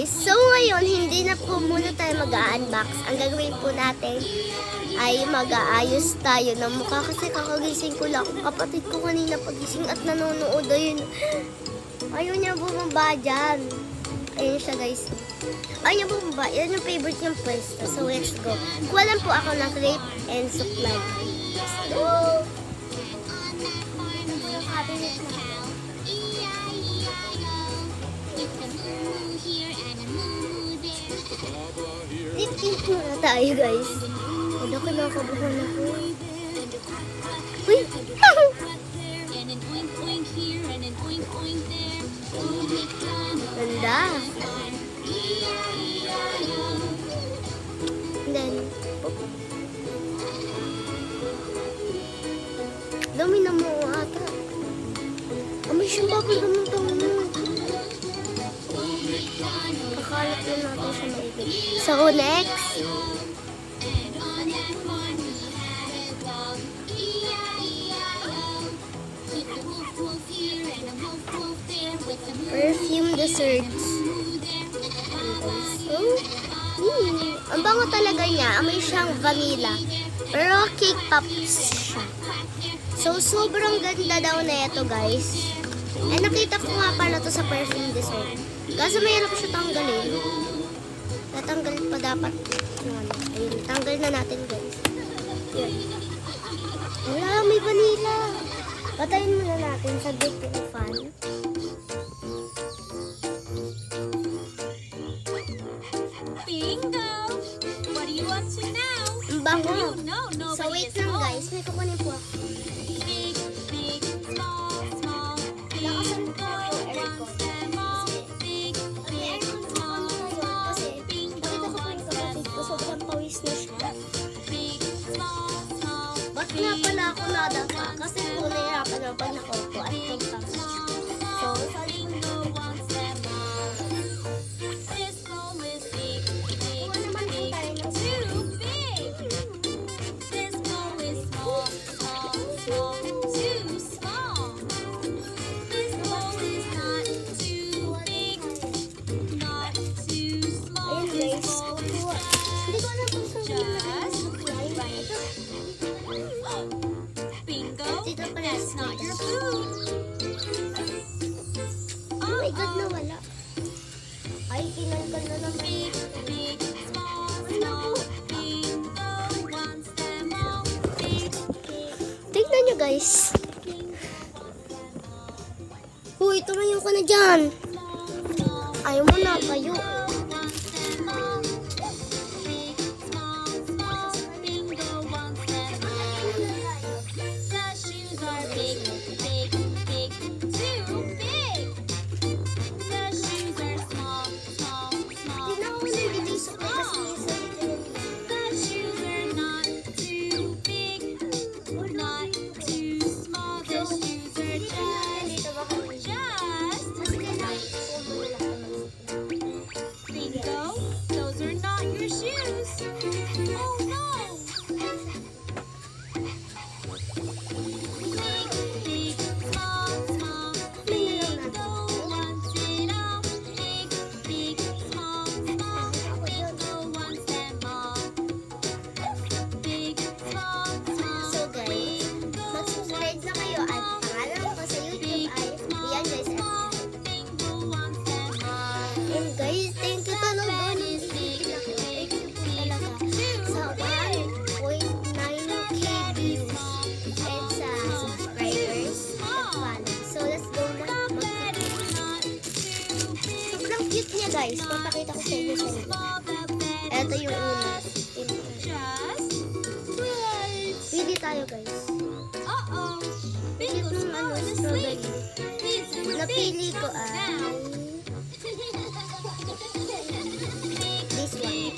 guys, so ngayon hindi na po muna tayo mag-unbox. Ang gagawin po natin ay mag-aayos tayo ng mukha kasi kakagising ko lang. Kapatid ko kanina pagising at nanonood. Ayaw niya bumaba dyan. Ayun siya guys. Ayaw niya bumaba. Yan yung favorite niyang pwesto. So let's go. Kuha lang po ako ng crepe and supply. Let's go! Lip-tint muna tayo guys. Wala ko nakabuhan ako. Uy! Ganda! And then, dami na mo ata. Amoy siyang bubble gum ng tango mo. Kakalat na natin siya maigit. So, next. Perfume desserts. Ang bango talaga niya. Amoy siyang vanilla. Pero cake pops siya. So, sobrang ganda daw na ito, guys. Eh, nakita ko nga pala to sa perfume dessert. Kaso mayroon ko siya tanggalin. Natanggal pa dapat. Ayun, tanggal na natin, guys. Yun. Wala, may vanilla. Patayin muna natin sa big fan. Bingo! What are you up to now? Ang bango. You know So, nobody wait is lang, home. guys. May kukunin po ako. Big, big, small, small. Lakasan Bingo ko yung aircon. wants them all. Big, May big, aircon po small, kami ngayon small. kasi Bingo nakita ko po yung wants kapatid them ko. all. Sobrang pawis na siya. Big, small, small. Ba't nga pala ako nadapa? Kasi po nahirapan ako pag nakaupo at pagpapos. So, Bingo wants them all. This bowl is big, big, kuha naman po big. tayo ng Too big. This bowl is small, small, small. Too small. This bowl is not too big, not too small. Ayun This guys. bowl is Kuha. Hindi ko alam kung saan ko nilagay just yung supply. right. Bingo. Dito pala. That's not your food. Oh my God, nawala. Ay, kinanggal na naman. Big, big, small, small. Bingo wants them all. Big, big. Tignan nyo guys. Huy, tumayo ka na dyan. Ayaw mo na kayo. Tignan ko na dito yung supply kasi may supply. Dito ba kami? Kasi kailangan ko muna May na lang natin. Ako yun. So guys, mag-subscribe na kayo at pangalan ko sa YouTube ay Rian Guys FC. And guys, thank you talaga. Nandito ako. Thank you po talaga sa 1.9k views and sa subscribers at follow. So let's go na. Sobrang cute niya guys. Papakita ko sa inyo sa inyo. Ito yung una. Pili tayo guys. Cute ng ano, strawberry. Napili ko ay this one.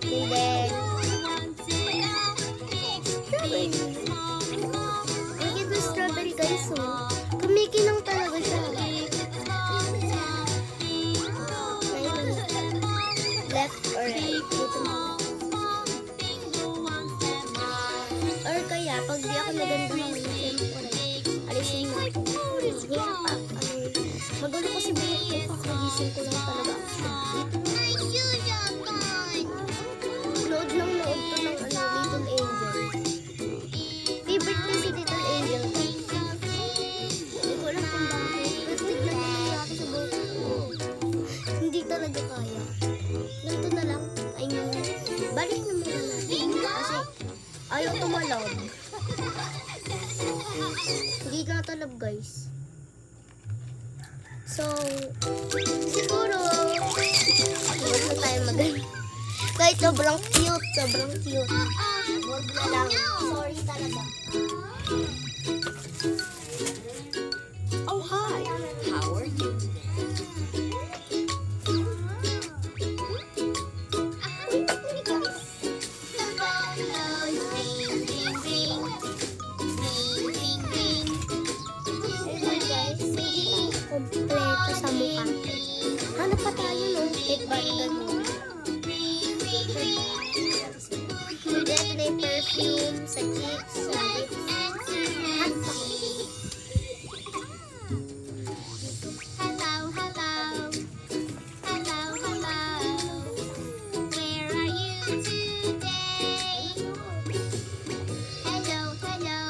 And then, strawberry. Ang cute ng strawberry guys. Oh. Kumikinang talaga siya. Left or right. Dito na. Or kaya, pag di ako naganda naman, siyempre, alisin mo. Hirap pa. Guys, sobrang cute. Sobrang cute. Wag na lang. Sorry talaga. Oh, hi. How are you? Ayun guys, hindi kompleto sa mukha. Hanap pa tayo no? Cake ba't ganun? Ito na yung perfume sa cheeks, sa lips. Hanap pa. Hello, hello. Hello, hello. Where are you today? Hello, hello.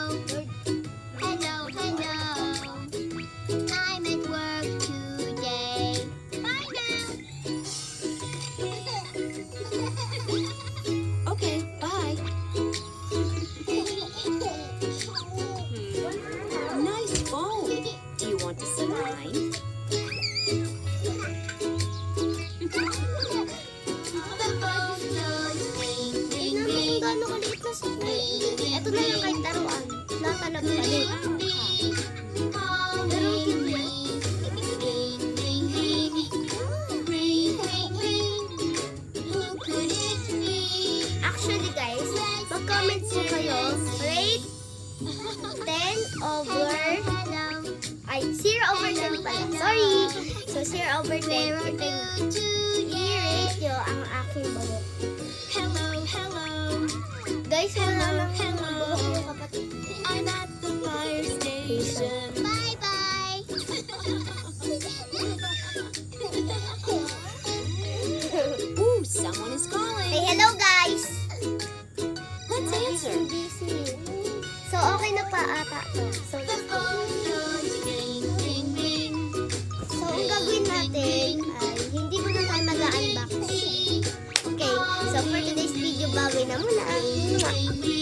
Hello, hello. I'm at work today. Bye now. Okay, bye. Nice phone. Do you want to see mine? Tingnan mo kung gaano kaliit na sa ito na lang kahit taruan. Natanap pa din. Pero ang cute niya. Actually guys, mag-comment po kayo. Rate 10 over... Ay, 0 over 10 pala. Sorry! So, 0 over 10. I-rate nyo ang aking buhok. Hello, hello. Guys, wala lang ang buhok yung kapatid. I'm at the fire station. Bye-bye! Ooh, someone is calling. Say hello, guys! Let's answer. Busy. So, okay na pa ata to. So, ang gagawin natin ay hindi mo na tayo mag-unbox. Okay, so for today's video, bawi na muna. Mwah!